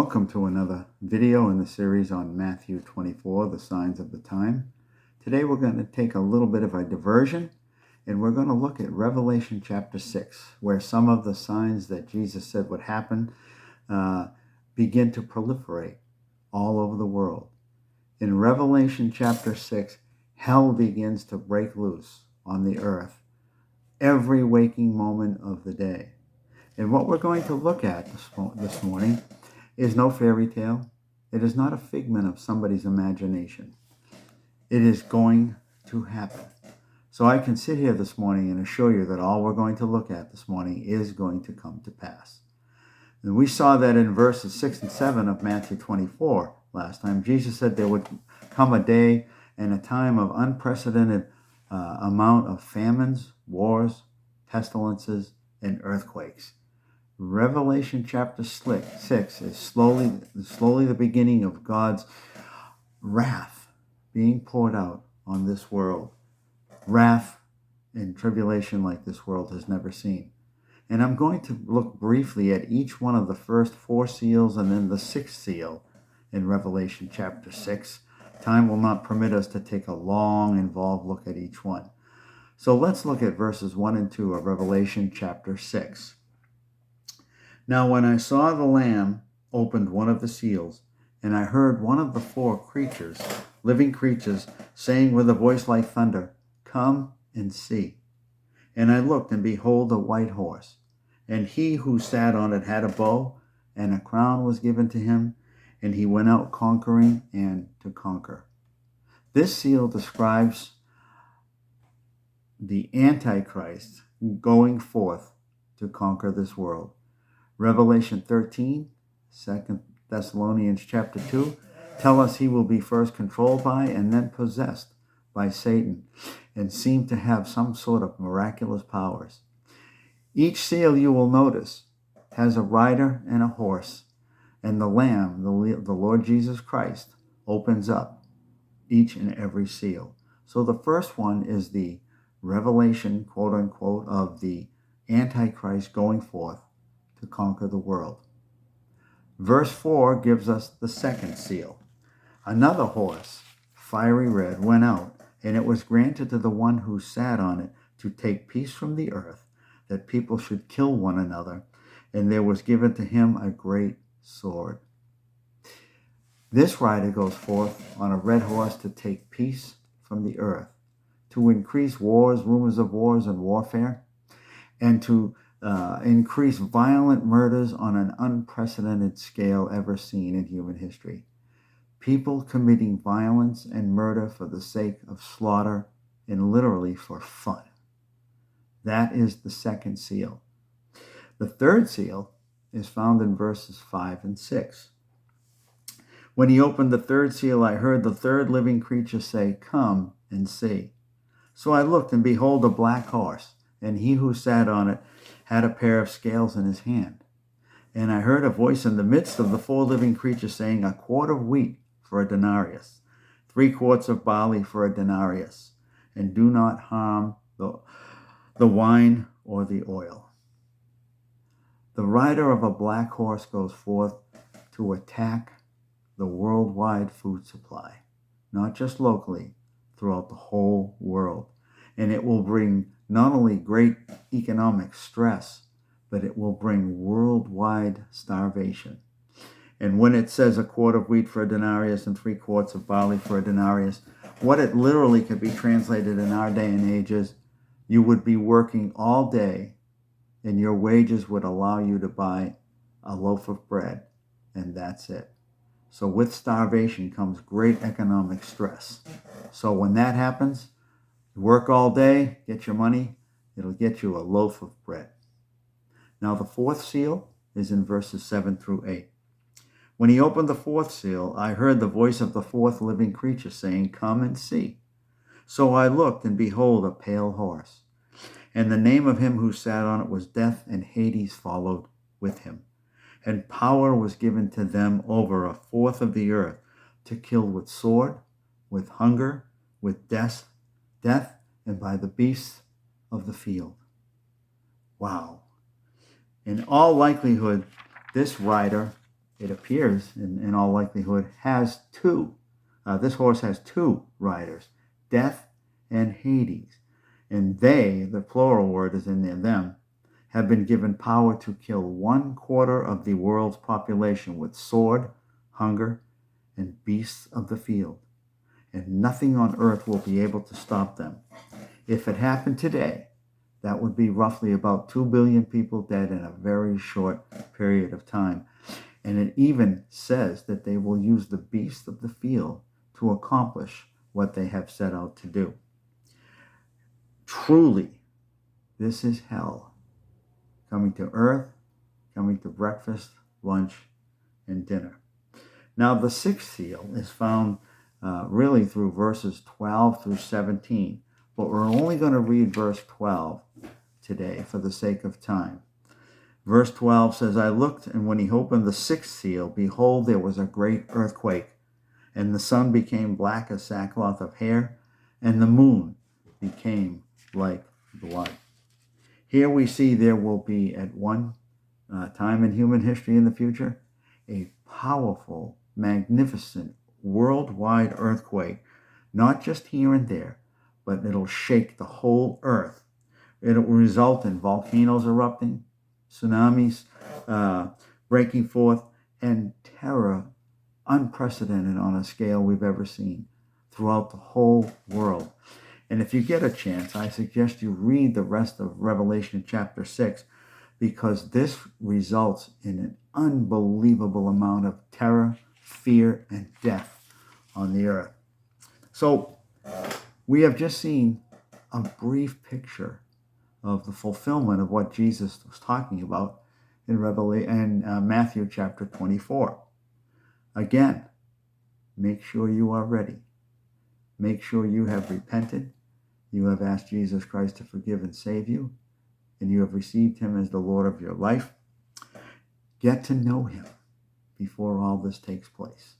Welcome to another video in the series on Matthew 24, the signs of the time. Today we're going to take a little bit of a diversion and we're going to look at Revelation chapter 6, where some of the signs that Jesus said would happen begin to proliferate all over the world. In Revelation chapter 6, hell begins to break loose on the earth every waking moment of the day. And what we're going to look at this morning is no fairy tale. It is not a figment of somebody's imagination. It is going to happen. So I can sit here this morning and assure you that all we're going to look at this morning is going to come to pass. And we saw that in verses 6 and 7 of Matthew 24 last time. Jesus said there would come a day and a time of unprecedented amount of famines, wars, pestilences, and earthquakes. Revelation chapter 6 is slowly the beginning of God's wrath being poured out on this world. Wrath and tribulation like this world has never seen. And I'm going to look briefly at each one of the first 4 seals and then the 6th seal in Revelation chapter 6. Time will not permit us to take a long, involved look at each one. So let's look at verses 1 and 2 of Revelation chapter 6. Now when I saw the Lamb opened one of the seals, and I heard one of the 4 creatures, living creatures, saying with a voice like thunder, "Come and see." And I looked, and behold, a white horse, and he who sat on it had a bow, and a crown was given to him, and he went out conquering and to conquer. This seal describes the Antichrist going forth to conquer this world. Revelation 13, 2 Thessalonians chapter 2, tell us he will be first controlled by and then possessed by Satan and seem to have some sort of miraculous powers. Each seal, you will notice, has a rider and a horse, and the Lamb, the Lord Jesus Christ, opens up each and every seal. So the first one is the revelation, quote unquote, of the Antichrist going forth to conquer the world. Verse 4 gives us the 2nd seal. Another horse, fiery red, went out, and it was granted to the one who sat on it to take peace from the earth, that people should kill one another, and there was given to him a great sword. This rider goes forth on a red horse to take peace from the earth, to increase wars, rumors of wars and warfare, and to increase violent murders on an unprecedented scale ever seen in human history. People committing violence and murder for the sake of slaughter and literally for fun. That is the 2nd seal. The 3rd seal is found in verses 5 and 6. When he opened the 3rd seal, I heard the 3rd living creature say, "Come and see." So I looked, and behold, a black horse, and he who sat on it had a pair of scales in his hand. And I heard a voice in the midst of the 4 living creatures saying, "A quart of wheat for a denarius, 3 quarts of barley for a denarius, and do not harm the wine or the oil." The rider of a black horse goes forth to attack the worldwide food supply, not just locally, throughout the whole world. And it will bring not only great economic stress, but it will bring worldwide starvation. And when it says a quart of wheat for a denarius and 3 quarts of barley for a denarius, what it literally could be translated in our day and age is, you would be working all day and your wages would allow you to buy a loaf of bread, and that's it. So with starvation comes great economic stress. So when that happens, you work all day, get your money, it'll get you a loaf of bread. Now the 4th seal is in verses 7 through 8. When he opened the 4th seal, I heard the voice of the 4th living creature saying, "Come and see." So I looked, and behold, a pale horse. And the name of him who sat on it was Death, and Hades followed with him. And power was given to them over 1/4 of the earth to kill with sword, with hunger, with death, and by the beasts of the field. Wow. In all likelihood, this rider it appears, in all likelihood, has two. This horse has two riders, Death and Hades. And they, the plural word is in there, them, have been given power to kill 1/4 of the world's population with sword, hunger, and beasts of the field. And nothing on earth will be able to stop them. If it happened today, that would be roughly about 2 billion people dead in a very short period of time. And it even says that they will use the beasts of the field to accomplish what they have set out to do. Truly, this is hell. Coming to earth, coming to breakfast, lunch, and dinner. Now, the sixth seal is found really through verses 12 through 17, but we're only going to read verse 12 today for the sake of time. Verse 12 says, I looked, and when he opened the sixth seal, behold, there was a great earthquake, and the sun became black as sackcloth of hair, and the moon became like blood. Here we see there will be at one time in human history in the future, a powerful, magnificent, worldwide earthquake, not just here and there, but it'll shake the whole earth. It will result in volcanoes erupting, tsunamis breaking forth, and terror unprecedented on a scale we've ever seen throughout the whole world. And if you get a chance, I suggest you read the rest of Revelation chapter 6, because this results in an unbelievable amount of terror, fear, and death on the earth. So we have just seen a brief picture of the fulfillment of what Jesus was talking about in Matthew chapter 24. Again, make sure you are ready. Make sure you have repented. You have asked Jesus Christ to forgive and save you, and you have received him as the Lord of your life. Get to know him before all this takes place.